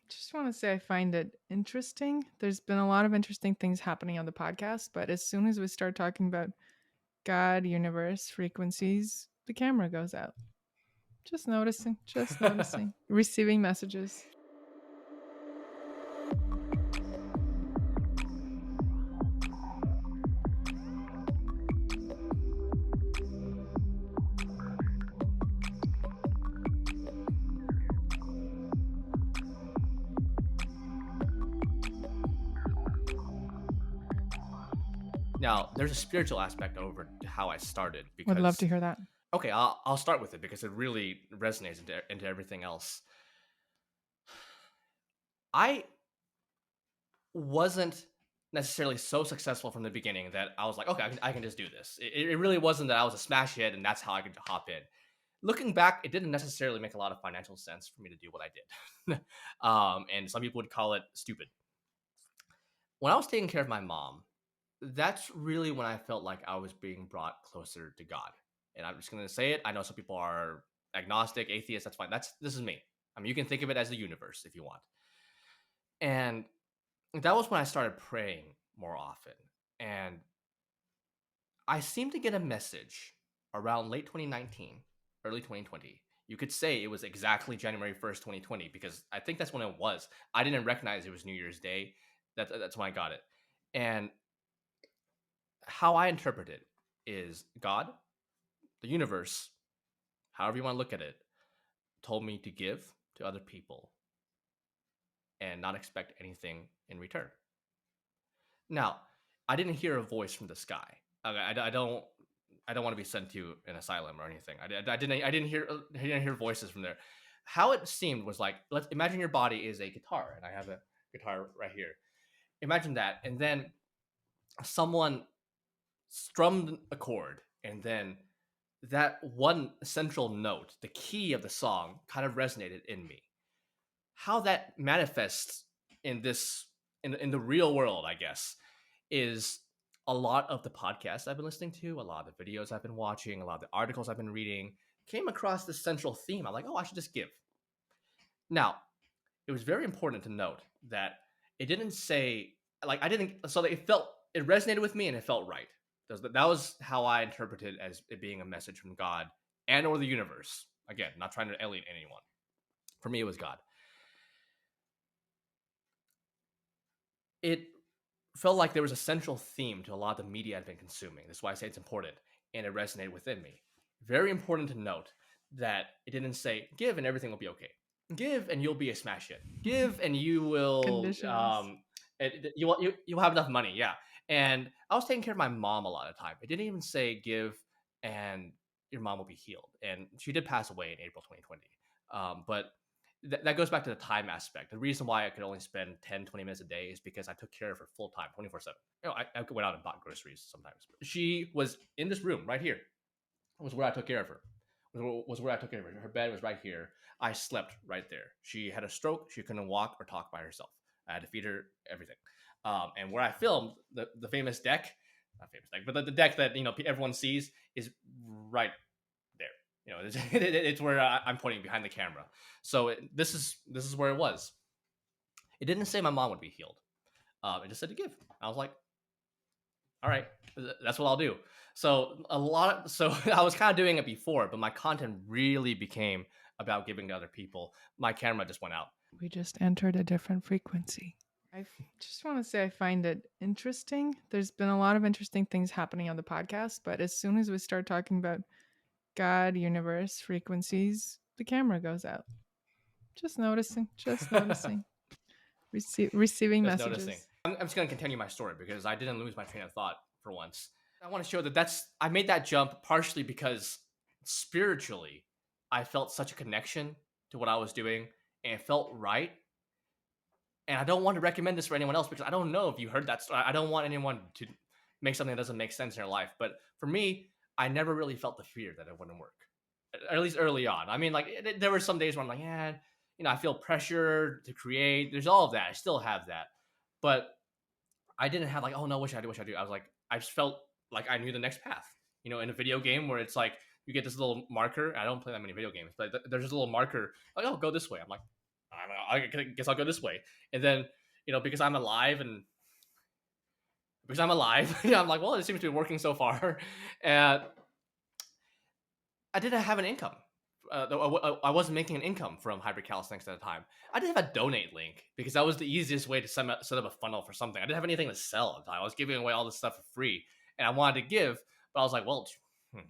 just want to say I find it interesting. There's been a lot of interesting things happening on the podcast, but as soon as we start talking about God, universe, frequencies, the camera goes out. Just noticing, just noticing. Receiving messages. Now, there's a spiritual aspect over to how I started Would love because, to hear that. okay, I'll start with it because it really resonates into everything else. I wasn't necessarily so successful from the beginning that I was like, okay, I can just do this. It really wasn't that I was a smash hit and that's how I could hop in. Looking back, it didn't necessarily make a lot of financial sense for me to do what I did. And some people would call it stupid. When I was taking care of my mom, that's really when I felt like I was being brought closer to God. And I'm just going to say it. I know some people are agnostic, atheist. That's fine. This is me. I mean, you can think of it as the universe if you want. And that was when I started praying more often. And I seemed to get a message around late 2019, early 2020. You could say it was exactly January 1st, 2020, because I think that's when it was. I didn't recognize it was New Year's Day. That's when I got it. And how I interpret it is God, the universe, however you want to look at it, told me to give to other people and not expect anything in return. Now, I didn't hear a voice from the sky. I don't want to be sent to an asylum or anything. I didn't hear voices from there. How it seemed was like, let's imagine your body is a guitar, and I have a guitar right here. Imagine that, and then someone strummed a chord, and then that one central note, the key of the song, kind of resonated in me. How that manifests in this in the real world, I guess, is a lot of the podcasts I've been listening to, a lot of the videos I've been watching, a lot of the articles I've been reading, came across this central theme. I'm like, oh, I should just give. Now, it was very important to note that it didn't say, like, I didn't, so it resonated with me and it felt right. That was how I interpreted as it being a message from God and or the universe. Again, not trying to alienate anyone. For me, it was God. It felt like there was a central theme to a lot of the media I'd been consuming. That's why I say it's important, and it resonated within me. Very important to note that it didn't say, give and everything will be okay. Give and you'll be a smash hit. Give and you will, Conditions. you'll have enough money, yeah. And I was taking care of my mom a lot of the time. It didn't even say give and your mom will be healed. And she did pass away in April 2020. But that goes back to the time aspect. The reason why I could only spend 10, 20 minutes a day is because I took care of her full time, 24/7. I went out and bought groceries sometimes. She was in this room right here. Was where I took care of her. Was where I took care of her. Her bed was right here. I slept right there. She had a stroke. She couldn't walk or talk by herself. I had to feed her everything. And where I filmed, the famous deck, not famous deck, but the deck that everyone sees is right there. It's where I'm pointing behind the camera. So this is where it was. It didn't say my mom would be healed. It just said to give. I was like, all right, that's what I'll do. So I was kind of doing it before, but my content really became about giving to other people. My camera just went out. We just entered a different frequency. I just want to say I find it interesting. There's been a lot of interesting things happening on the podcast, but as soon as we start talking about God, universe, frequencies, the camera goes out. Just noticing, just noticing. Receiving Just messages. noticing. I'm just going to continue my story because I didn't lose my train of thought for once. I want to show that I made that jump partially because spiritually, I felt such a connection to what I was doing and it felt right. And I don't want to recommend this for anyone else because I don't know if you heard that story. I don't want anyone to make something that doesn't make sense in their life. But for me, I never really felt the fear that it wouldn't work, at least early on. I mean, like there were some days where I'm like, yeah, I feel pressure to create. There's all of that. I still have that. But I didn't have like, oh no, wish I do. I was like, I just felt like I knew the next path. In a video game where it's like you get this little marker. I don't play that many video games, but there's this little marker like, oh, go this way. I'm like, I guess I'll go this way. And then, because I'm alive and because I'm alive, I'm like, well, it seems to be working so far. And I didn't have an income. I wasn't making an income from hybrid calisthenics at the time. I did have a donate link because that was the easiest way to set up a funnel for something. I didn't have anything to sell at the time. I was giving away all this stuff for free, and I wanted to give, but I was like, well, hmm,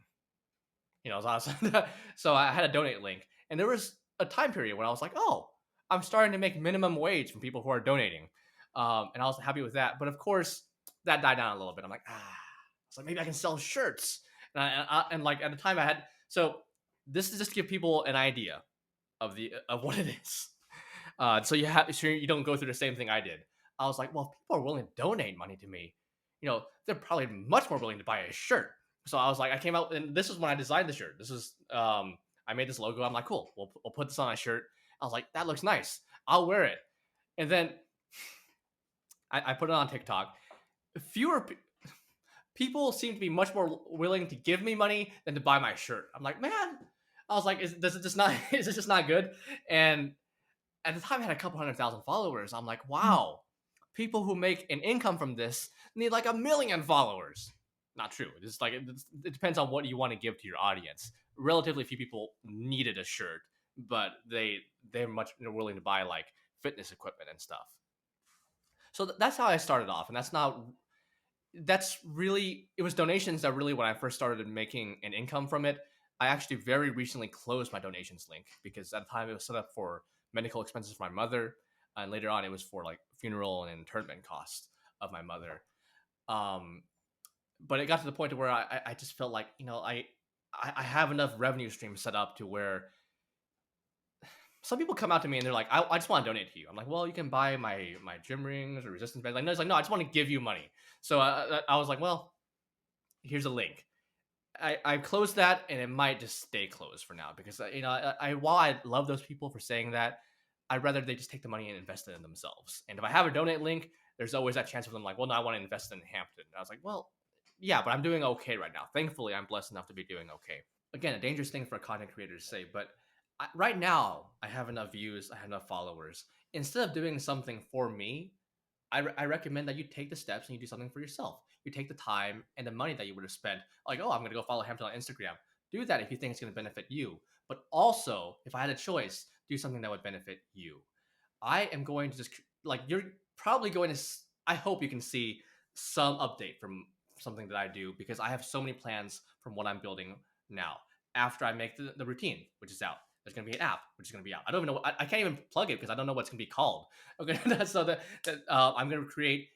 so so I had a donate link, and there was a time period when I was like, oh, I'm starting to make minimum wage from people who are donating, and I was happy with that. But of course, that died down a little bit. I'm like, so maybe I can sell shirts, and like at the time I had so this is just to give people an idea of what it is. So you don't go through the same thing I did. I was like, well, if people are willing to donate money to me, they're probably much more willing to buy a shirt. So I was like, I came out, and this is when I designed the shirt. This is I made this logo. I'm like, cool, we'll put this on a shirt. I was like, that looks nice. I'll wear it. And then I put it on TikTok. Fewer people seem to be much more willing to give me money than to buy my shirt. I'm like, man, I was like, does it just not is it just not good? And at the time I had a couple 100,000 followers. I'm like, wow, people who make an income from this need like 1 million followers. Not true. It's like it depends on what you want to give to your audience. Relatively few people needed a shirt, but they're much willing to buy like fitness equipment and stuff. So that's how I started off, and that's really it was donations that really when I first started making an income from it. I actually very recently closed my donations link because at the time it was set up for medical expenses for my mother, and later on it was for like funeral and internment costs of my mother. Um, but it got to the point where I just felt like I have enough revenue streams set up to where some people come out to me and they're like, I just want to donate to you. I'm like, well, you can buy my gym rings or resistance bands. Like, no, it's like, no, I just want to give you money. So I was like, well, here's a link. I closed that and it might just stay closed for now because while I love those people for saying that, I'd rather they just take the money and invest it in themselves. And if I have a donate link, there's always that chance of them like, well, no, I want to invest in Hampton. And I was like, well, yeah, but I'm doing okay right now. Thankfully, I'm blessed enough to be doing okay. Again, a dangerous thing for a content creator to say, but right now I have enough views, I have enough followers. Instead of doing something for me, I recommend that you take the steps and you do something for yourself. You take the time and the money that you would have spent, like, oh, I'm going to go follow Hampton on Instagram. Do that if you think it's going to benefit you. But also, if I had a choice, do something that would benefit you. I am going to just, like, you're probably going to, I hope you can see some update from something that I do because I have so many plans from what I'm building now. After I make the routine, which is out, there's going to be an app, which is going to be out. I don't even know. I can't even plug it because I don't know what's going to be called. Okay, so I'm going to create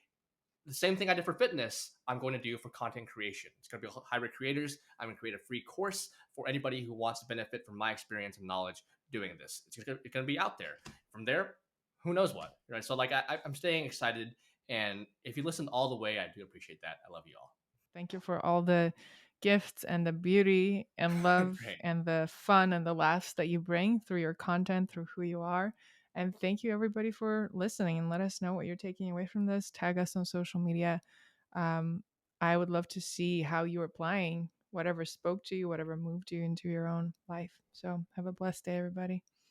the same thing I did for fitness. I'm going to do for content creation. It's going to be hybrid creators. I'm going to create a free course for anybody who wants to benefit from my experience and knowledge doing this. It's going to be out there. From there, who knows what, right? So like I'm staying excited, and if you listen all the way, I do appreciate that. I love you all. Thank you for all the gifts and the beauty and love Great. and the fun and the laughs that you bring through your content, through who you are. And thank you, everybody, for listening. And let us know what you're taking away from this. Tag us on social media. Um, I would love to see how you're applying whatever spoke to you, whatever moved you into your own life. So have a blessed day, everybody.